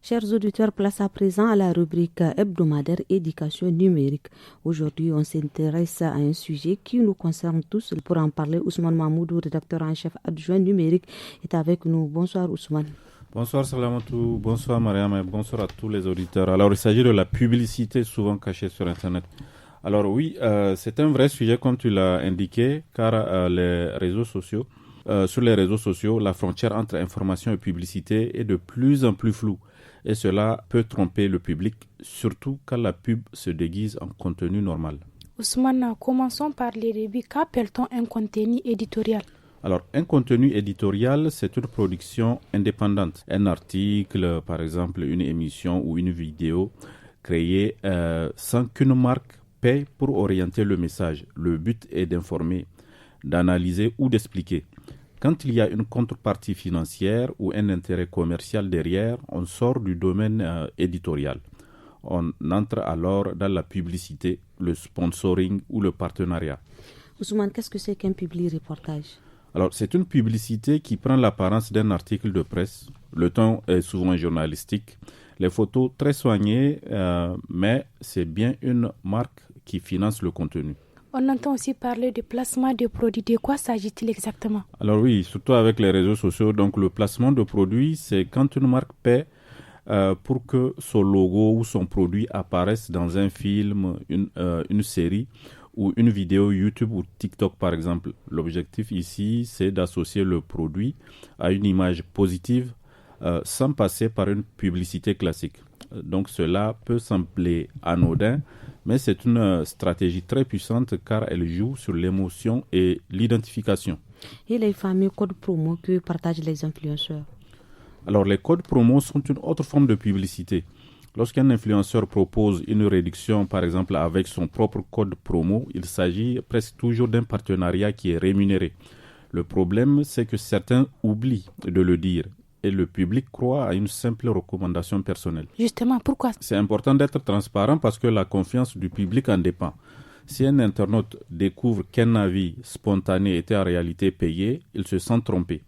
Chers auditeurs, place à présent à la rubrique hebdomadaire éducation numérique. Aujourd'hui, on s'intéresse à un sujet qui nous concerne tous. Pour en parler, Ousmane Mahmoudou, rédacteur en chef adjoint numérique, est avec nous. Bonsoir Ousmane. Bonsoir Salamatou, bonsoir Mariam et bonsoir à tous les auditeurs. Alors, il s'agit de la publicité souvent cachée sur Internet. Alors oui, c'est un vrai sujet comme tu l'as indiqué, car les réseaux sociaux, sur les réseaux sociaux, la frontière entre information et publicité est de plus en plus floue. Et cela peut tromper le public, surtout quand la pub se déguise en contenu normal. Ousmane, commençons par les débuts. Qu'appelle-t-on un contenu éditorial? Alors, un contenu éditorial, c'est une production indépendante. Un article, par exemple, une émission ou une vidéo créée sans qu'une marque paye pour orienter le message. Le but est d'informer, d'analyser ou d'expliquer. Quand il y a une contrepartie financière ou un intérêt commercial derrière, on sort du domaine éditorial. On entre alors dans la publicité, le sponsoring ou le partenariat. Ousmane, qu'est-ce que c'est qu'un publi-reportage? Alors, c'est une publicité qui prend l'apparence d'un article de presse. Le ton est souvent journalistique. Les photos très soignées, mais c'est bien une marque qui finance le contenu. On entend aussi parler de placement de produits. De quoi s'agit-il exactement? Alors oui, surtout avec les réseaux sociaux. Donc le placement de produits, c'est quand une marque paie pour que son logo ou son produit apparaisse dans un film, une série ou une vidéo YouTube ou TikTok par exemple. L'objectif ici, c'est d'associer le produit à une image positive sans passer par une publicité classique. Donc cela peut sembler anodin, mais c'est une stratégie très puissante car elle joue sur l'émotion et l'identification. Et les fameux codes promo que partagent les influenceurs? Alors les codes promo sont une autre forme de publicité. Lorsqu'un influenceur propose une réduction, par exemple avec son propre code promo, il s'agit presque toujours d'un partenariat qui est rémunéré. Le problème, c'est que certains oublient de le dire et le public croit à une simple recommandation personnelle. Justement, pourquoi? C'est important d'être transparent parce que la confiance du public en dépend. Si un internaute découvre qu'un avis spontané était en réalité payé, il se sent trompé.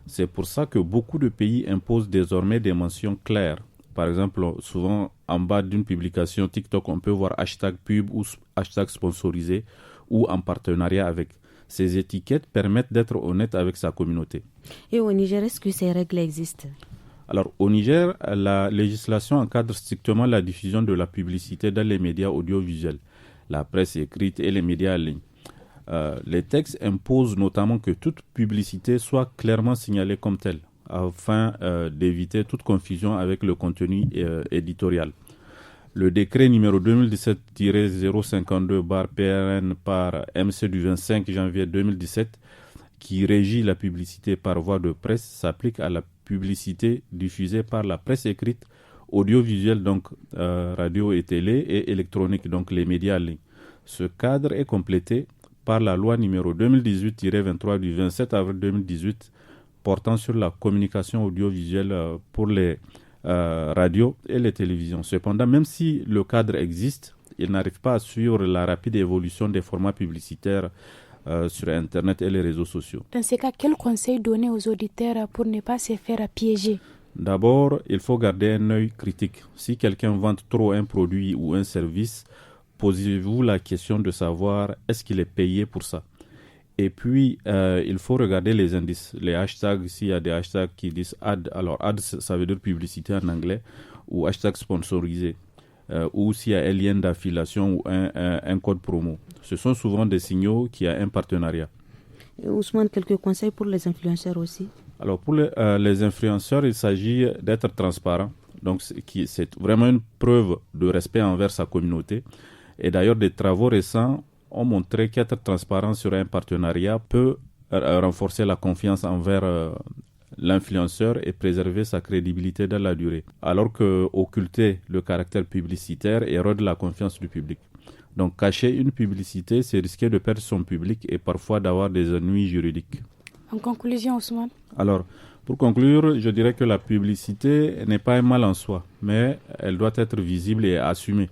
C'est pour ça que beaucoup de pays imposent désormais des mentions claires. Par exemple, souvent en bas d'une publication TikTok, on peut voir hashtag pub ou hashtag sponsorisé ou en partenariat avec. Ces étiquettes permettent d'être honnête avec sa communauté. Et au Niger, est-ce que ces règles existent? Alors, au Niger, la législation encadre strictement la diffusion de la publicité dans les médias audiovisuels, la presse écrite et les médias en ligne. Les textes imposent notamment que toute publicité soit clairement signalée comme telle, afin d'éviter toute confusion avec le contenu éditorial. Le décret numéro 2017-052/PRN par MC du 25 janvier 2017 qui régit la publicité par voie de presse s'applique à la publicité diffusée par la presse écrite, audiovisuelle, donc radio et télé, et électronique, donc les médias en ligne. Ce cadre est complété par la loi numéro 2018-23 du 27 avril 2018 portant sur la communication audiovisuelle pour les radios et les télévisions. Cependant, même si le cadre existe, il n'arrive pas à suivre la rapide évolution des formats publicitaires sur Internet et les réseaux sociaux. Dans ces cas, quel conseil donner aux auditeurs pour ne pas se faire piéger? D'abord, il faut garder un œil critique. Si quelqu'un vante trop un produit ou un service, posez-vous la question de savoir est-ce qu'il est payé pour ça. Et puis, il faut regarder les indices, les hashtags, s'il y a des hashtags qui disent ad. Alors, ad, ça veut dire publicité en anglais, ou hashtag sponsorisé, ou s'il y a un lien d'affiliation ou un code promo. Ce sont souvent des signaux qu'il y a un partenariat. Et Ousmane, quelques conseils pour les influenceurs aussi? Alors, pour les influenceurs, il s'agit d'être transparent. Donc, c'est vraiment une preuve de respect envers sa communauté. Et d'ailleurs, des travaux récents ont montré qu'être transparent sur un partenariat peut renforcer la confiance envers l'influenceur et préserver sa crédibilité dans la durée, alors que occulter le caractère publicitaire érode la confiance du public. Donc cacher une publicité, c'est risquer de perdre son public et parfois d'avoir des ennuis juridiques. En conclusion, Ousmane? Alors, pour conclure, je dirais que la publicité n'est pas un mal en soi, mais elle doit être visible et assumée.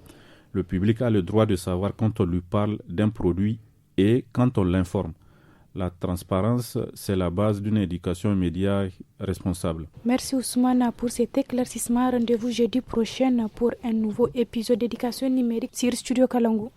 Le public a le droit de savoir quand on lui parle d'un produit et quand on l'informe. La transparence, c'est la base d'une éducation média responsable. Merci Ousmane pour cet éclaircissement. Rendez-vous jeudi prochain pour un nouveau épisode d'éducation numérique sur Studio Kalangu.